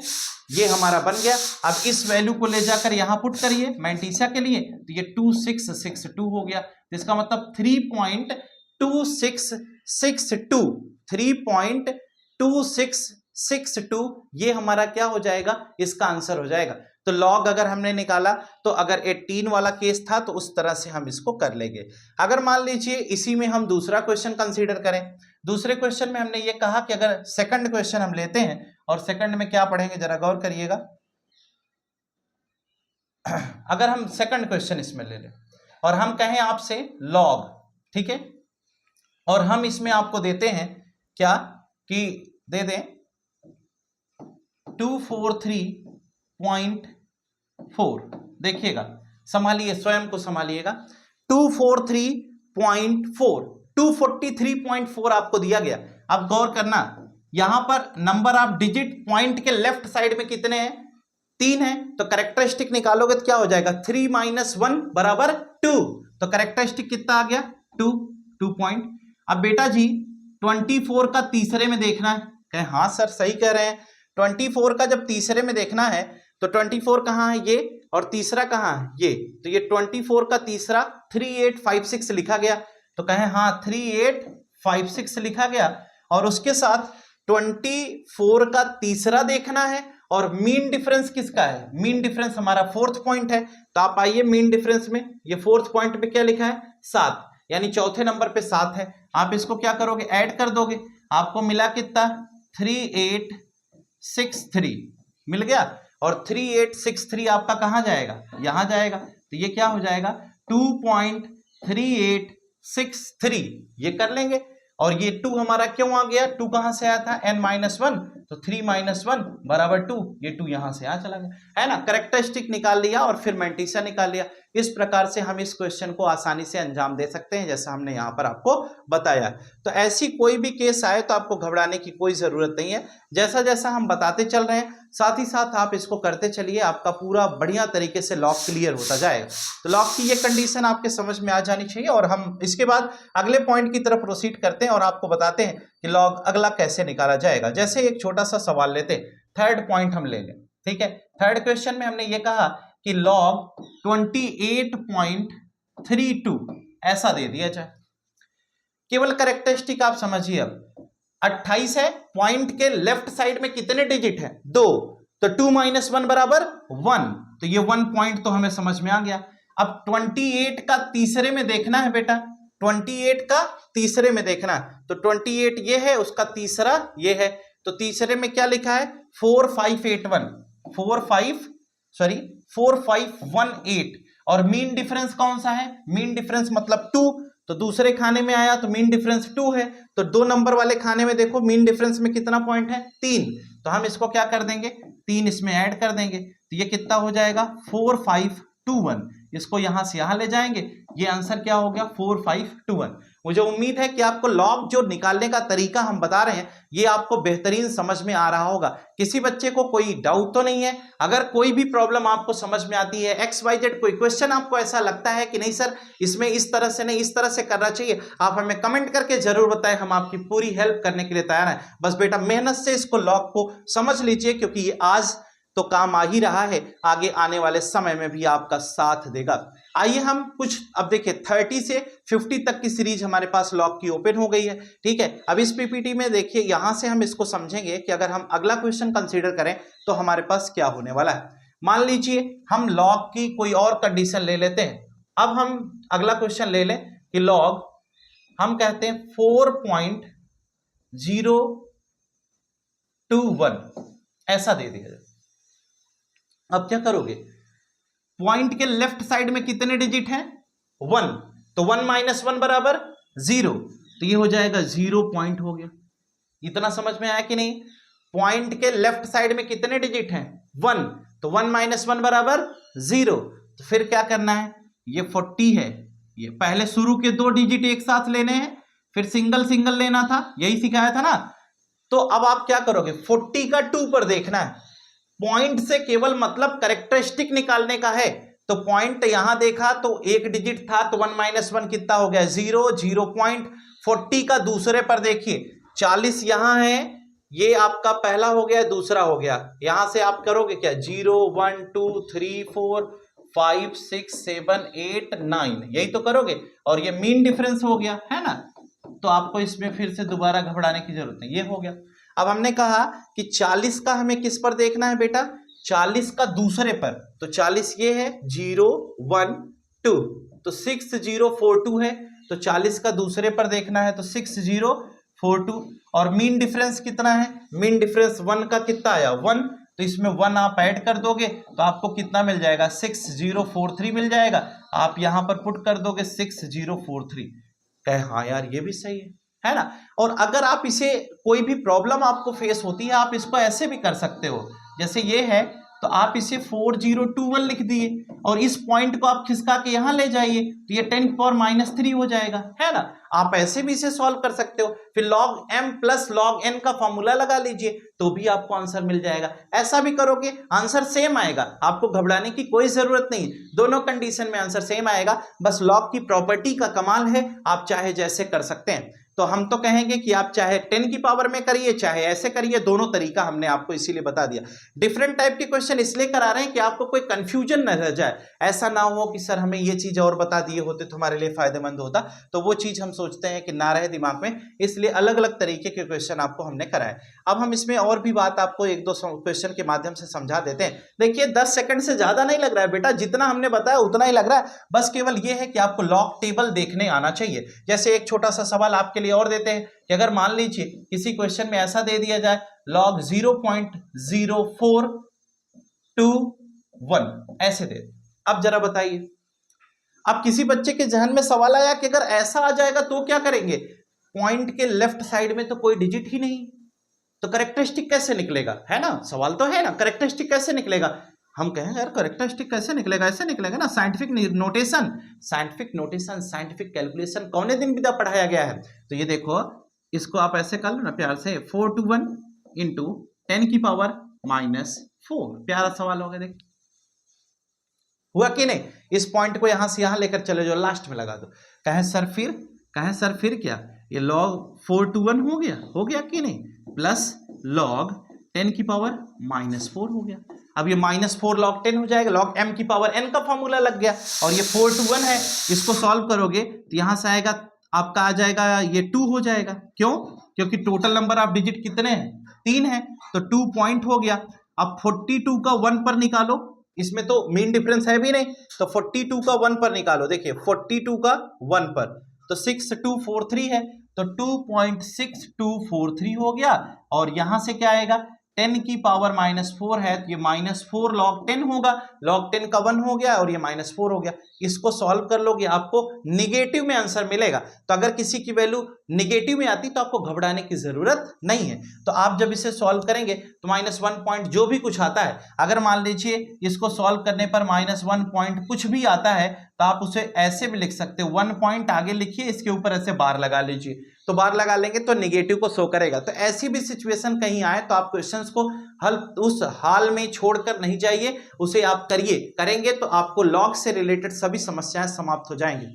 ये हमारा बन गया। अब इस वैल्यू को ले जाकर यहां पुट करिए मैंटीसा के लिए, तो ये 2662 हो गया, तो इसका मतलब 3.2662, 3.2662 ये हमारा क्या हो जाएगा, इसका आंसर हो जाएगा। तो लॉग अगर हमने निकाला तो अगर 18 वाला केस था तो उस तरह से हम इसको कर लेंगे। अगर मान लीजिए इसी में हम दूसरा क्वेश्चन कंसीडर करें, दूसरे क्वेश्चन में हमने ये कहा कि अगर सेकंड क्वेश्चन हम लेते हैं, और सेकंड में क्या पढ़ेंगे जरा गौर करिएगा। अगर हम सेकंड क्वेश्चन इसमें ले लें और हम कहें आपसे लॉग, ठीक है, और हम इसमें आपको देते हैं क्या कि दे दें 243.4, देखिएगा, संभालिए, स्वयं को संभालिएगा, 243.4, 243.4 आपको दिया गया। अब गौर करना, यहां पर नंबर ऑफ डिजिट पॉइंट के लेफ्ट साइड में कितने हैं, 3 है, तो कैरेक्टरिस्टिक निकालोगे तो क्या हो जाएगा, 3 - 1 बराबर 2, तो कैरेक्टरिस्टिक कितना आ गया 2 पॉइंट। अब बेटा जी 24 का तीसरे में देखना है, कहे हाँ सर सही कह रहे हैं, 24 का जब तीसरे में देखना है तो 24 कहाँ है ये, और तीसरा कहाँ है ये, तो ये 24 का तीसरा 3856 लिखा गया, तो कहें हाँ 3856 लिखा गया, और उसके साथ 24 का तीसरा देखना है, और मीन डिफरेंस किसका है, मीन डिफरेंस हमारा 4th पॉइंट है, तो आप आइए मीन डिफरेंस में, ये 4th पॉइंट पे क्या लिखा है 7, यानी चौथे नंबर पे 7 है। आप इसको क्या करोगे, ऐड कर दोगे, आपको मिला कितना 3863 मिल गया, और 3863 आपका कहां जाएगा, यहां जाएगा, तो ये क्या हो जाएगा 2.3863, ये कर लेंगे। और ये 2 हमारा क्यों आ गया, 2 कहां से आया था n-1, तो 3 - 1 बराबर 2, ये 2 यहां से यहां चला गया, है ना। कैरेक्टरिस्टिक निकाल लिया और फिर मैंटिसा निकाल लिया। इस प्रकार से हम इस क्वेश्चन को आसानी से अंजाम दे सकते हैं, जैसा हमने यहां पर आपको बताया। तो ऐसी कोई भी केस आए तो आपको घबराने की कोई जरूरत नहीं है। जैसा जैसा हम बताते चल रहे हैं, साथ ही साथ आप इसको करते चलिए, आपका पूरा बढ़िया तरीके से लॉग क्लियर होता जाएगा। तो लॉग की ये कंडीशन आपके समझ में आ जानी चाहिए, और हम इसके बाद अगले पॉइंट की तरफ प्रोसीड करते हैं और आपको बताते हैं कि लॉग अगला कैसे निकाला जाएगा। जैसे एक छोटा सा सवाल लेते हैं, थर्ड पॉइंट हम ले लें, ठीक है। थर्ड क्वेश्चन में हमने ये कहा कि लॉग 28.32 ऐसा दे दिया जाए। केवल कैरेक्टरिस्टिक आप समझिए। अब 28 है, पॉइंट के लेफ्ट साइड में कितने डिजिट है? 2, तो 2 - 1 बराबर 1, तो ये 1 पॉइंट तो हमें समझ में आ गया। अब 28 का तीसरे में देखना है बेटा, 28 का तीसरे में देखना है, तो 28 ये है, उसका तीसरा ये है, तो तीसरे में क्या लिखा है? 4581, 4518, और मीन डिफरेंस कौन सा है? मीन डिफरेंस मतलब 2, तो दूसरे खाने में आया तो मीन डिफरेंस 2 है, तो 2 नंबर वाले खाने में देखो मीन डिफरेंस में कितना पॉइंट है? 3, तो हम इसको क्या कर देंगे? 3 इसमें ऐड कर देंगे, तो ये कितना हो जाएगा? 4521, इसको यहां से यहां ले जाएंगे, ये आंसर क्या हो गया? 4521। मुझे उम्मीद है कि आपको लॉग जो निकालने का तरीका हम बता रहे हैं, ये आपको बेहतरीन समझ में आ रहा होगा। किसी बच्चे को कोई डाउट तो नहीं है? अगर कोई भी प्रॉब्लम आपको समझ में आती है, XYZ कोई क्वेश्चन आपको ऐसा लगता है कि नहीं सर इसमें इस तरह से नहीं, इस तरह से करना चाहिए, आप हमें कमेंट करके जरूर बताएं, हम आपकी पूरी हेल्प करने के लिए तैयार हैं। बस बेटा मेहनत से इसको लॉग को समझ लीजिए, क्योंकि ये आज तो काम आ ही रहा है, आगे आने वाले समय में भी आपका साथ देगा। आइए हम कुछ, अब देखिए 30 से 50 तक की सीरीज हमारे पास लॉग की ओपन हो गई है, ठीक है। अब इस पीपीटी में देखिए, यहां से हम इसको समझेंगे कि अगर हम अगला क्वेश्चन कंसीडर करें तो हमारे पास क्या होने वाला है। मान लीजिए हम लॉग की कोई और कंडीशन ले लेते हैं। अब हम अगला क्वेश्चन ले लें कि लॉग हम कहते हैं 4.021 ऐसा दे दिया जाए। अब क्या करोगे? पॉइंट के लेफ्ट साइड में कितने डिजिट हैं? 1, तो 1 - 1 बराबर 0, तो ये हो जाएगा 0 पॉइंट हो गया। इतना समझ में आया कि नहीं? पॉइंट के लेफ्ट साइड में कितने डिजिट हैं? 1, तो 1 - 1 बराबर 0, तो फिर क्या करना है? ये 40 है, ये पहले शुरू के 2 डिजिट एक साथ लेने हैं, फिर सिंगल सिंगल लेना था, यही सिखाया था ना। तो अब आप क्या करोगे? 40 का 2 पर देखना है। पॉइंट से केवल मतलब कैरेक्टरिस्टिक निकालने का है, तो पॉइंट यहां देखा तो एक डिजिट था, तो 1 - 1 कितना हो गया? 0, 0 पॉइंट। 40 का दूसरे पर देखिए, 40 यहां है, ये आपका पहला हो गया, दूसरा हो गया। यहां से आप करोगे क्या? 0, 1, 2, 3, 4, 5, 6, 7, 8, 9, यही तो करोगे, और ये मीन डिफरेंस हो गया, है ना। तो आपको इसमें फिर से दोबारा घबराने की जरूरत नहीं, ये हो गया। अब हमने कहा कि 40 का हमें किस पर देखना है बेटा? 40 का दूसरे पर, तो 40 ये है 0, 1, 2, तो 6042 है, तो 40 का दूसरे पर देखना है, तो 6042, और मीन डिफरेंस कितना है? मीन डिफरेंस 1 का कितना आया? 1, तो इसमें 1 आप ऐड कर दोगे तो आपको कितना मिल जाएगा? 6043 मिल जाएगा। आप यहां पर पुट कर दोगे 6043, कहे हाँ यार ये भी सही है ना। और अगर आप इसे, कोई भी प्रॉब्लम आपको फेस होती है, आप इसको ऐसे भी कर सकते हो, जैसे ये है तो आप इसे 4021 लिख दिए, और इस पॉइंट को आप खिसका के यहां ले जाइए, तो ये 10⁻³ हो जाएगा, है ना। आप ऐसे भी इसे सॉल्व कर सकते हो। फिर log m plus log n का फॉर्मूला लगा लीजिए, तो भी आपको आंसर मिल जाएगा। ऐसा भी करोगे आंसर सेम आएगा, आपको घबराने की कोई जरूरत नहीं, दोनों कंडीशन में आंसर सेम आएगा। बस log की प्रॉपर्टी का कमाल है, आप चाहे जैसे कर सकते हैं। तो हम तो कहेंगे कि आप चाहे 10 की पावर में करिए, चाहे ऐसे करिए, दोनों तरीका हमने आपको इसीलिए बता दिया। डिफरेंट टाइप के क्वेश्चन इसलिए करा रहे हैं कि आपको कोई कंफ्यूजन न रह जाए, ऐसा ना हो कि सर हमें ये चीज और बता दिए होते तो हमारे लिए फायदेमंद होता, तो वो चीज हम सोचते हैं कि ना रहे दिमाग में, इसलिए अलग अलग तरीके के क्वेश्चन आपको हमने कराए। अब हम इसमें और भी बात आपको 1-2 क्वेश्चन के माध्यम से समझा देते हैं। देखिए 10 सेकंड से ज्यादा नहीं लग रहा है बेटा, जितना हमने बताया उतना ही लग रहा है। बस केवल ये है कि आपको लॉग टेबल देखने आना चाहिए। जैसे एक छोटा सा सवाल आपके लिए और देते हैं कि अगर मान लीजिए किसी क्वेश्चन में ऐसा दे दिया जाए log 0.0421 ऐसे दे, अब जरा बताइए, अब किसी बच्चे के जहन में सवाल आया कि अगर ऐसा आ जाएगा तो क्या करेंगे? पॉइंट के लेफ्ट साइड में तो कोई डिजिट ही नहीं, तो कैरेक्टरिस्टिक कैसे निकलेगा, है ना, सवाल तो है ना, कैरेक्टरिस्टिक कैसे निकलेगा। हम कहें यार कैरेक्टरिस्टिक कैसे निकलेगा, ऐसे निकलेगा ना, साइंटिफिक नोटेशन, साइंटिफिक कैलकुलेशन कौने दिन विदा पढ़ाया गया है। तो ये देखो, इसको आप ऐसे कर लो ना प्यार से, 4 to 1 इंटू 10 की पावर -4, प्यारा सवाल हो गया। देख हुआ कि नहीं। इस पॉइंट को यहां से यहां लेकर चले जाओ, लास्ट में लगा दो। कहें सर फिर क्या, ये log 4 to 1 हो गया कि नहीं, प्लस log 10 की पावर -4 हो गया। अब ये -4 log 10 हो जाएगा, log m की पावर n का फॉर्मूला लग गया, और ये 4 to 1 है, इसको सॉल्व करोगे तो यहां से आएगा आपका, आ जाएगा ये 2 हो जाएगा। क्यों, क्योंकि टोटल नंबर ऑफ डिजिट कितने हैं, 3 है, तो 2 पॉइंट हो गया। अब 42 का 1 पर निकालो, इसमें तो मीन डिफरेंस है भी नहीं, तो 42 का 1 पर निकालो। देखिए 42 का 1 पर तो 6243 है, तो 2.6243 हो गया। और यहां से क्या आएगा, 10 की पावर -4 है, तो ये -4 log 10 होगा, log 10 का 1 हो गया और ये -4 हो गया। इसको सॉल्व कर लोगे आपको निगेटिव में आंसर मिलेगा। तो अगर किसी की वैल्यू निगेटिव में आती तो आपको घबराने की जरूरत नहीं है। तो आप जब इसे सॉल्व करेंगे तो -1 पॉइंट जो भी कुछ आता है, अगर मान लीजिए इसको सॉल्व करने पर -1 पॉइंट कुछ भी आता है तो आप उसे ऐसे भी लिख सकते हो, 1 पॉइंट आगे लिखिए, इसके ऊपर ऐसे बार लगा लीजिए, तो बार लगा लेंगे तो निगेटिव को शो करेगा। तो ऐसी भी सिचुएशन कहीं आए तो आप क्वेश्चंस को हल उस हाल में छोड़कर नहीं जाइए, उसे आप करेंगे तो आपको लॉग से रिलेटेड सभी समस्याएं समाप्त हो जाएंगी।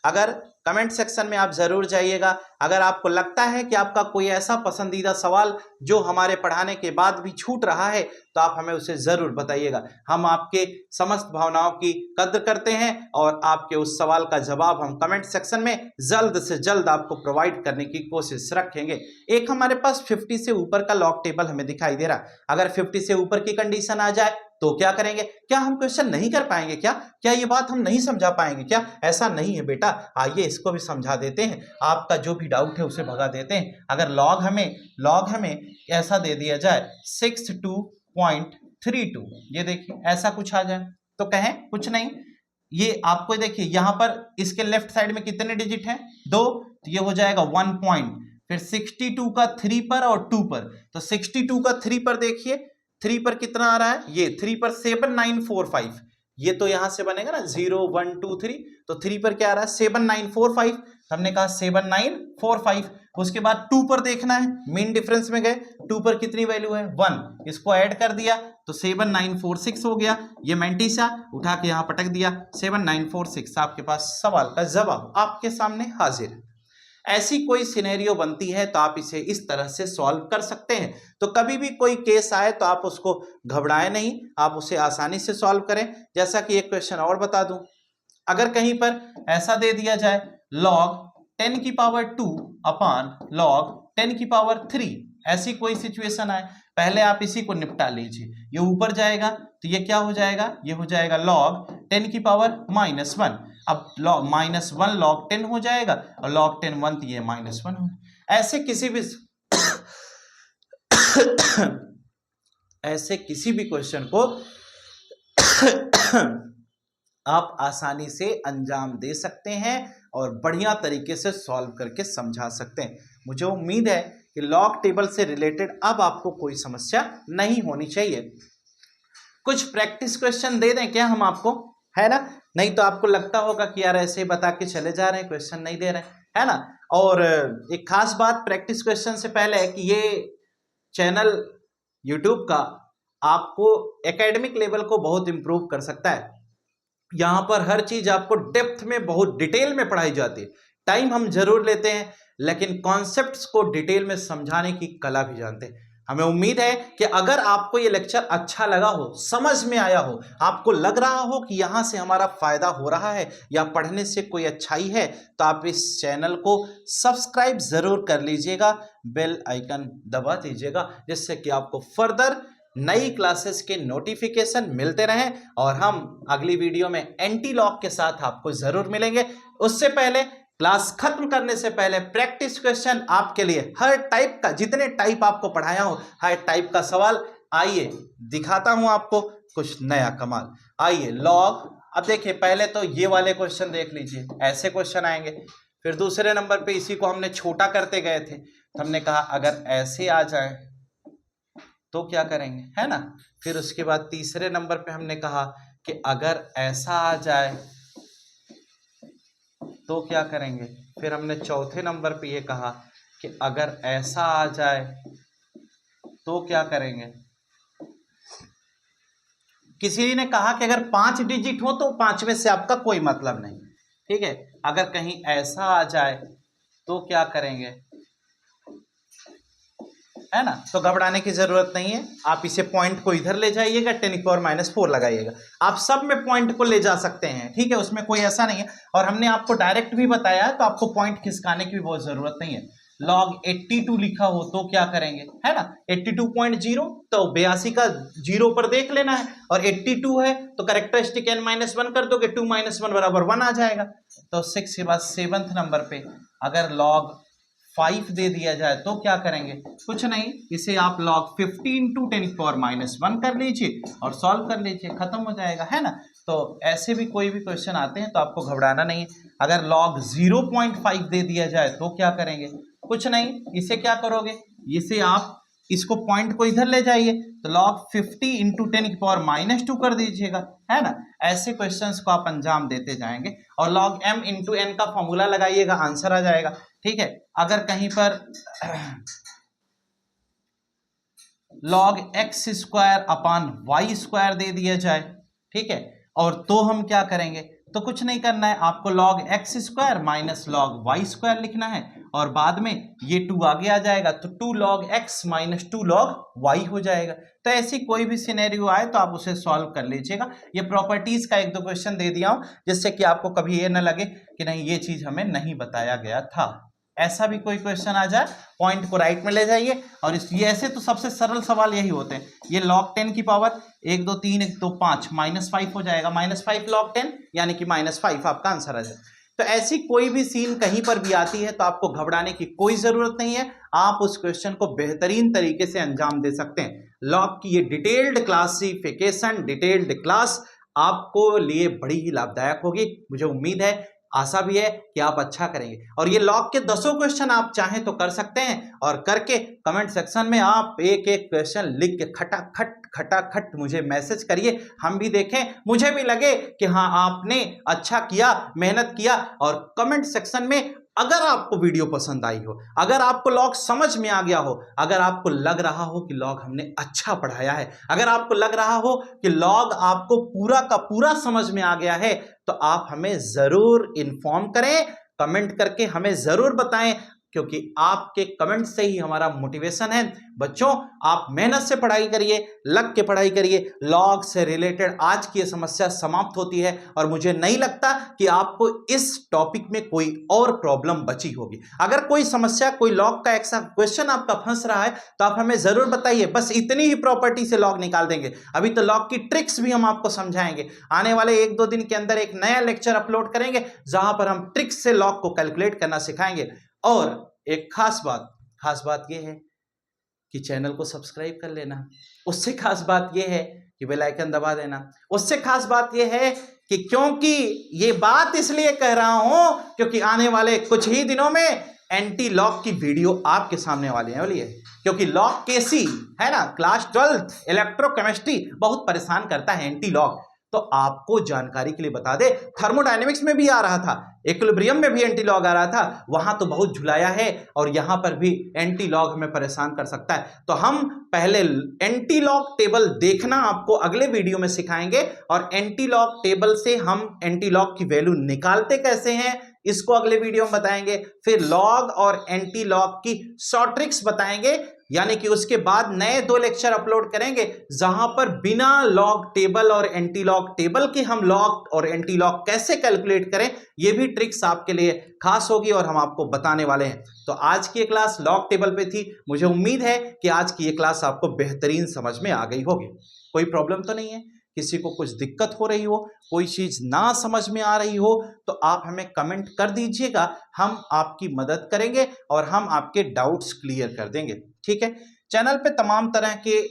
अगर कमेंट सेक्शन में आप जरूर जाइएगा, अगर आपको लगता है कि आपका कोई ऐसा पसंदीदा सवाल जो हमारे पढ़ाने के बाद भी छूट रहा है तो आप हमें उसे जरूर बताइएगा। हम आपके समस्त भावनाओं की कद्र करते हैं और आपके उस सवाल का जवाब हम कमेंट सेक्शन में जल्द से जल्द आपको प्रोवाइड करने की कोशिश रखेंगे। एक हमारे पास 50 से ऊपर का लॉग टेबल हमें दिखाई दे रहा, अगर 50 से ऊपर की कंडीशन आ जाए तो क्या करेंगे, क्या हम क्वेश्चन नहीं कर पाएंगे, क्या ये बात हम नहीं समझा पाएंगे क्या? ऐसा नहीं है बेटा, आइए इसको भी समझा देते हैं, आपका जो भी डाउट है उसे भगा देते हैं। अगर लॉग हमें ऐसा दे दिया जाए 62.32, ये देखिए ऐसा कुछ आ जाए तो कहें कुछ नहीं। ये आपको देखिए यहां पर इसके लेफ्ट साइड में कितने डिजिट हैं, 2, तो ये हो जाएगा 1 पॉइंट, फिर 62 का 3 पर और 2 पर, तो 62 का 3 पर देखिए 3 पर कितना आ रहा है, ये 3 पर 7945, ये तो यहां से बनेगा ना 0 1 2 3, तो 3 पर क्या आ रहा है 7945, हमने कहा 7945। उसके बाद 2 पर देखना है, मीन डिफरेंस में गए, 2 पर कितनी वैल्यू है 1, इसको ऐड कर दिया तो 7946 हो गया। ये मैंटीसा उठा के यहां पटक दिया, 7946, आपके पास सवाल का जवाब आपके सामने हाजिर है। ऐसी कोई सिनेरियो बनती है तो आप इसे इस तरह से सॉल्व कर सकते हैं। तो कभी भी कोई केस आए तो आप उसको घबराएं नहीं, आप उसे आसानी से सॉल्व करें। जैसा कि एक क्वेश्चन और बता दूं, अगर कहीं पर ऐसा दे दिया जाए log 10 की पावर 2 अपान log 10 की पावर 3, ऐसी कोई सिचुएशन आए, पहले आप इसी को निपटा लीजिए। ये ऊपर जाएगा तो ये क्या हो जाएगा, ये हो जाएगा log 10 की पावर -1, अब -1 log 10 हो जाएगा और log 10 1, तो ये -1 हो। ऐसे किसी भी क्वेश्चन को आप आसानी से अंजाम दे सकते हैं और बढ़िया तरीके से सॉल्व करके समझा सकते हैं। मुझे उम्मीद है कि लॉग टेबल से रिलेटेड अब आपको कोई समस्या नहीं होनी चाहिए। कुछ प्रैक्टिस क्वेश्चन दे दें क्या हम आपको, है ना, नहीं तो आपको लगता होगा कि यार ऐसे ही बता के चले जा रहे हैं, क्वेश्चन नहीं दे रहे हैं, है ना। और एक खास बात प्रैक्टिस क्वेश्चन से पहले है कि ये चैनल यूट्यूब का आपको एकेडमिक लेवल को बहुत इंप्रूव कर सकता है। यहाँ पर हर चीज आपको डेप्थ में बहुत डिटेल में पढ़ाई जाती है। टाइम हम जरूर लेते हैं लेकिन कॉन्सेप्ट्स को डिटेल में समझाने की कला भी जानते हैं। हमें उम्मीद है कि अगर आपको ये लेक्चर अच्छा लगा हो, समझ में आया हो, आपको लग रहा हो कि यहाँ से हमारा फायदा हो रहा है या पढ़ने से कोई अच्छाई है, तो आप इस चैनल को सब्सक्राइब जरूर कर लीजिएगा, बेल आइकन दबा दीजिएगा, जिससे कि आपको फर्दर नई क्लासेस के नोटिफिकेशन मिलते रहें और हम अगली वीडियो में एंटी लॉग के साथ आपको जरूर मिलेंगे। उससे पहले, क्लास खत्म करने से पहले प्रैक्टिस क्वेश्चन आपके लिए हर टाइप का, जितने टाइप आपको पढ़ाया हूं हर टाइप का सवाल, आइए दिखाता हूं आपको कुछ नया कमाल। आइए लॉग, अब देखिए पहले तो ये वाले क्वेश्चन देख लीजिए, ऐसे क्वेश्चन आएंगे। फिर दूसरे नंबर पे इसी को हमने छोटा करते गए थे, तो हमने कहा अगर ऐसे आ जाए तो क्या करेंगे, है ना। फिर उसके बाद तीसरे नंबर पे हमने कहा कि अगर ऐसा आ जाए तो क्या करेंगे। फिर हमने चौथे नंबर पे ये कहा कि अगर ऐसा आ जाए तो क्या करेंगे। किसी ने कहा कि अगर 5 डिजिट हो तो 5वें से आपका कोई मतलब नहीं, ठीक है। अगर कहीं ऐसा आ जाए तो क्या करेंगे, है ना। तो घबराने की जरूरत नहीं है, आप इसे पॉइंट को इधर ले जाइएगा, 10⁻⁴ लगाइएगा। आप सब में पॉइंट को ले जा सकते हैं, ठीक है, उसमें कोई ऐसा नहीं है। और हमने आपको डायरेक्ट भी बताया है, तो आपको पॉइंट खिसकाने की भी बहुत जरूरत नहीं है। log 82 लिखा हो तो क्या करेंगे, है ना। 82.0 तो 82 का 0 पर देख लेना है, और 82 है तो कैरेक्टरिस्टिक n-1 कर दोगे, 2 - 1 = 1 आ जाएगा। तो 6 के बाद 7th नंबर पे अगर log 5 दे दिया जाए तो क्या करेंगे, कुछ नहीं, इसे आप log 15 × 10⁻⁻1 कर लीजिए और सॉल्व कर लीजिए, खत्म हो जाएगा, है ना। तो ऐसे भी कोई भी क्वेश्चन आते हैं तो आपको घबराना नहीं है। अगर log 0.5 दे दिया जाए तो क्या करेंगे, कुछ नहीं, इसे क्या करोगे, इसे आप इसको पॉइंट को इधर ले जाइए, तो log 50 × 10⁻⁻2 कर दीजिएगा, है ना। ऐसे क्वेश्चंस को आप अंजाम देते जाएंगे और log m × n का फॉर्मूला लगाइएगा, आंसर आ जाएगा, ठीक है। अगर कहीं पर log x² दे दिया जाए, ठीक है, और तो हम क्या करेंगे, तो कुछ नहीं करना है, आपको log x² - log y² लिखना है, और बाद में ये 2 आगे आ जाएगा तो 2 log x - 2 log y हो जाएगा। तो ऐसी कोई भी सिनेरियो आए तो आप उसे सॉल्व कर लीजिएगा। ये प्रॉपर्टीज का 1-2 क्वेश्चन दे दिया हूं, जिससे कि आपको कभी ये ना लगे कि नहीं ये चीज हमें नहीं बताया गया था। ऐसा भी कोई क्वेश्चन आ जाए, पॉइंट को राइट में ले जाइए, और ये ऐसे तो सबसे सरल सवाल यही होते हैं। ये log 10 की पावर 1 2 3 1 2 5 -5 हो जाएगा, -5 log 10 यानी कि -5 आपका आंसर आ जाए। तो ऐसी कोई भी सीन कहीं पर भी आती है तो आपको घबराने की कोई जरूरत नहीं है, आप उस क्वेश्चन को बेहतरीन तरीके से अंजाम दे सकते हैं। लॉग की ये डिटेल्ड क्लासिफिकेशन, डिटेल्ड क्लास आपको लिए बड़ी ही लाभदायक होगी। मुझे उम्मीद है, आशा भी है कि आप अच्छा करेंगे, और ये लॉग के 10 क्वेश्चन आप चाहें तो कर सकते हैं, और करके कमेंट सेक्शन में आप एक एक क्वेश्चन लिख के खटाखट मुझे मैसेज करिए, हम भी देखें, मुझे भी लगे कि हाँ आपने अच्छा किया, मेहनत किया। और कमेंट सेक्शन में अगर आपको वीडियो पसंद आई हो, अगर आपको लॉग समझ में आ गया हो, अगर आपको लग रहा हो कि लॉग हमने अच्छा पढ़ाया है, अगर आपको लग रहा हो कि लॉग आपको पूरा का पूरा समझ में आ गया है, तो आप हमें जरूर इन्फॉर्म करें, कमेंट करके हमें जरूर बताएं, क्योंकि आपके कमेंट से ही हमारा मोटिवेशन है। बच्चों, आप मेहनत से पढ़ाई करिए, लग के पढ़ाई करिए, लॉग से रिलेटेड आज की ये समस्या समाप्त होती है, और मुझे नहीं लगता कि आपको इस टॉपिक में कोई और प्रॉब्लम बची होगी। अगर कोई समस्या, कोई लॉग का ऐसा क्वेश्चन आपका फंस रहा है तो आप हमें जरूर बताइए, बस इतनी ही प्रॉपर्टी से लॉग निकाल देंगे। अभी तो लॉग की ट्रिक्स भी हम आपको समझाएंगे, आने वाले 1-2 दिन के अंदर एक नया लेक्चर अपलोड करेंगे जहां पर हम ट्रिक्स से लॉग को कैलकुलेट करना सिखाएंगे। और एक खास बात यह है कि चैनल को सब्सक्राइब कर लेना, उससे खास बात यह है कि बेल आइकन दबा देना, उससे खास बात यह है कि क्योंकि ये बात इसलिए कह रहा हूं क्योंकि आने वाले कुछ ही दिनों में एंटी लॉग की वीडियो आपके सामने वाली है, बोलिए, क्योंकि लॉग केसी है ना, क्लास 12 इलेक्ट्रोकेमिस्ट्री बहुत परेशान करता है एंटी लॉग। तो आपको जानकारी के लिए बता दे, थर्मोडायनेमिक्स में भी आ रहा था, इक्विलिब्रियम में भी एंटी लॉग आ रहा था, वहां तो बहुत झुलाया है, और यहां पर भी एंटी लॉग हमें परेशान कर सकता है। तो हम पहले एंटी लॉग टेबल देखना आपको अगले वीडियो में सिखाएंगे, और एंटी लॉग टेबल से हम एंटी लॉग की वैल्यू निकालते कैसे हैं इसको अगले वीडियो में बताएंगे। फिर लॉग और एंटी लॉग की शॉर्ट ट्रिक्स बताएंगे, यानी कि उसके बाद नए 2 लेक्चर अपलोड करेंगे जहां पर बिना लॉग टेबल और एंटी लॉग टेबल के हम लॉग और एंटी लॉग कैसे कैलकुलेट करें, ये भी ट्रिक्स आपके लिए खास होगी और हम आपको बताने वाले हैं। तो आज की ये क्लास लॉग टेबल पे थी, मुझे उम्मीद है कि आज की ये क्लास आपको बेहतरीन समझ में आ गई होगी। कोई प्रॉब्लम तो नहीं है, किसी को कुछ दिक्कत हो रही हो, कोई चीज ना समझ में आ रही हो, तो आप हमें कमेंट कर दीजिएगा, हम आपकी मदद करेंगे और हम आपके डाउट्स क्लियर कर देंगे, ठीक है। चैनल पे तमाम तरह के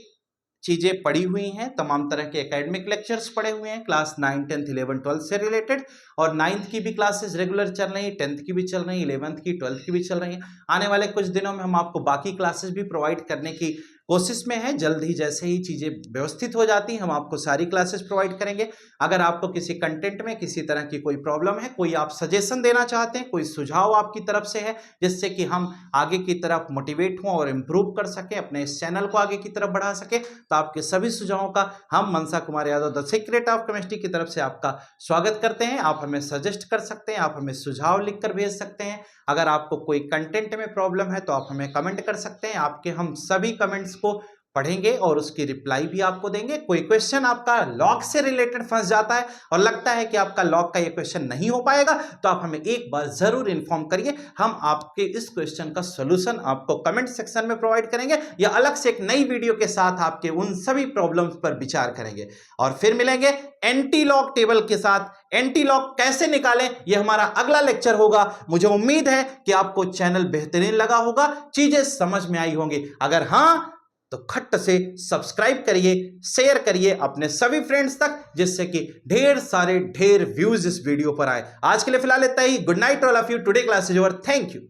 चीजें पड़ी हुई हैं, तमाम तरह के एकेडमिक लेक्चर्स पड़े हुए हैं क्लास 9, 10, 11, 12 से रिलेटेड, और 9th की भी क्लासेस रेगुलर चल रही है, 10th की भी चल रही है, 11th की, 12th की भी चल रही है। आने वाले कुछ दिनों में हम आपको बाकी क्लासेस भी प्रोवाइड करने की कोशिश में है, जल्द ही जैसे ही चीज़ें व्यवस्थित हो जाती हम आपको सारी क्लासेस प्रोवाइड करेंगे। अगर आपको किसी कंटेंट में किसी तरह की कोई प्रॉब्लम है, कोई आप सजेशन देना चाहते हैं, कोई सुझाव आपकी तरफ से है जिससे कि हम आगे की तरफ मोटिवेट हों और इम्प्रूव कर सकें, अपने इस चैनल को आगे की तरफ बढ़ा सकें, तो आपके सभी सुझावों का हम Mansa Kumar Yadav the secret of chemistry की तरफ से आपका स्वागत करते हैं। आप हमें सजेस्ट कर सकते हैं, आप हमें सुझाव लिखकर भेज सकते हैं। अगर आपको कोई कंटेंट में प्रॉब्लम है तो आप हमें कमेंट कर सकते हैं, आपके हम सभी कमेंट्स को पढ़ेंगे और उसकी रिप्लाई भी आपको देंगे। कोई क्वेश्चन आपका लॉग से रिलेटेड फंस जाता है और लगता है कि आपका लॉग का ये क्वेश्चन नहीं हो पाएगा, तो आप हमें एक बार जरूर इन्फॉर्म करिए। हम आपके इस क्वेश्चन का सोल्यूशन आपको कमेंट सेक्शन में प्रोवाइड करेंगे या अलग से एक नई वीडियो के साथ आपके उन सभी प्रॉब्लम्स पर विचार करेंगे। और फिर मिलेंगे एंटी लॉग टेबल के साथ। एंटी लॉग कैसे निकालें, यह हमारा अगला लेक्चर होगा। मुझे उम्मीद है कि आपको चैनल बेहतरीन लगा होगा, चीजें समझ में आई होंगी। अगर हाँ तो खट से सब्सक्राइब करिए, शेयर करिए अपने सभी फ्रेंड्स तक, जिससे कि ढेर व्यूज इस वीडियो पर आए। आज के लिए फिलहाल इतना ही। Good night all of you. Today class is over. Thank you.